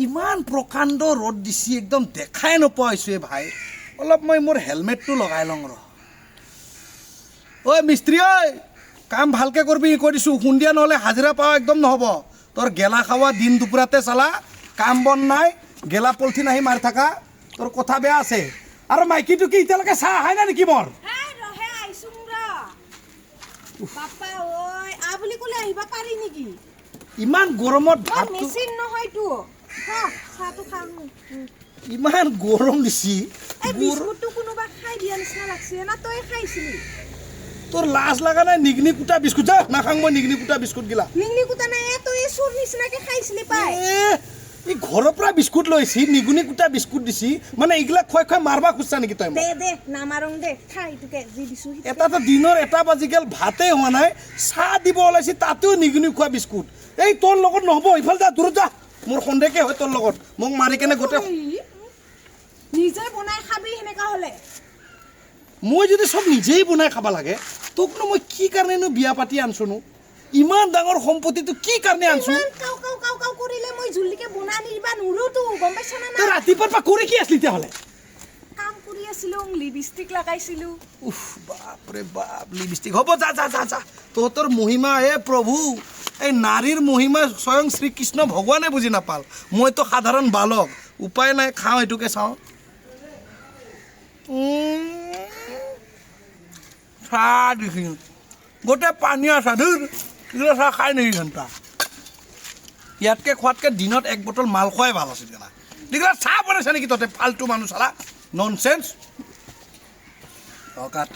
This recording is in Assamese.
ইমান প্ৰকাণ্ড ৰ'দ দিছি একদম দেখাই নোপোৱা হৈছোঁ ভাই অলপ মই মোৰ হেলমেটটো লগাই লওঁ ৰ ঐ মিস্ত্ৰী ঐ কাম ভালকৈ কৰিবি কৈ দিছোঁ সন্ধিয়া নহ'লে হাজিৰা পাৱা একদম নহ'ব তোৰ গেলা খাৱা দিন দুপৰীয়াতে চালা কাম বন নাই গেলা পলিথিন আহি মাৰি থাকা তোৰ কথা বেয়া আছে আৰু মাইকীটো কি এতিয়ালৈকে চাহ আহাই নাই নেকি মোৰ ইমান গৰমত ইমান গৰম দিছি তোৰ লাজ লগা নাই নিগনি কুটা বিস্কুট যা নাখাং মই নিগনি কুটা বিস্কুট গিলা এই ঘৰৰ পৰা বিস্কুট লৈছি নিগুনি কুটা বিস্কুট দিছি মানে এইগিলা খুৱাই খুৱাই মাৰবা খুজছা নেকি তই এটাতো দিনৰ 1 বাজি গেল ভাতে হোৱা নাই চাহ দিব ওলাইছি তাতেও নিগুনি খোৱা বিস্কুট এই তোৰ লগত নহ'ব ইফালে যা দূৰত যা মোৰ সন্দেহকে হয় তোৰ লগত মোক মাৰি কেনে গোটেই নিজে বনাই খাবি হেনেকা হলে মই যদি সব নিজেই বনাই খাবা লাগে তোকনো মই কি কাৰণেনো বিয়া পাতি আনছোনো ইমান ডাঙৰ সম্পত্তিটো কি কাৰণে আনছো কৰিলে মই জুলিকে বনা নিবা নুৰুতো গম পাইছ না তই ৰাতিপুৱাৰ পৰা কৰি কি আসলি তেহলে কাম কৰি আছিলো লিপষ্টিক লগাইছিলো উফ বাপ ৰে বাপ লিপষ্টিক হ'ব যা যা যা যা তোৰ মহিমা হে প্ৰভু এই নাৰীৰ মহিমা স্বয়ং শ্ৰীকৃষ্ণ ভগৱানে বুজি নাপাল মইতো সাধাৰণ বালক উপায় নাই খাওঁ এটুকে চাওঁ চাহ দিছি গোটেই পানীয়া চাধুৰ এইগিলা চাহ খাই নেকি ঘণ্টা ইয়াতকে খোৱাতকৈ দিনত 1 বটল মাল খোৱাই ভাল আছিল কেলা এইগিলা চাহ বনাইছে নেকি তহঁতে ফাল্টু মানুহ চালা ননচেন্স কাট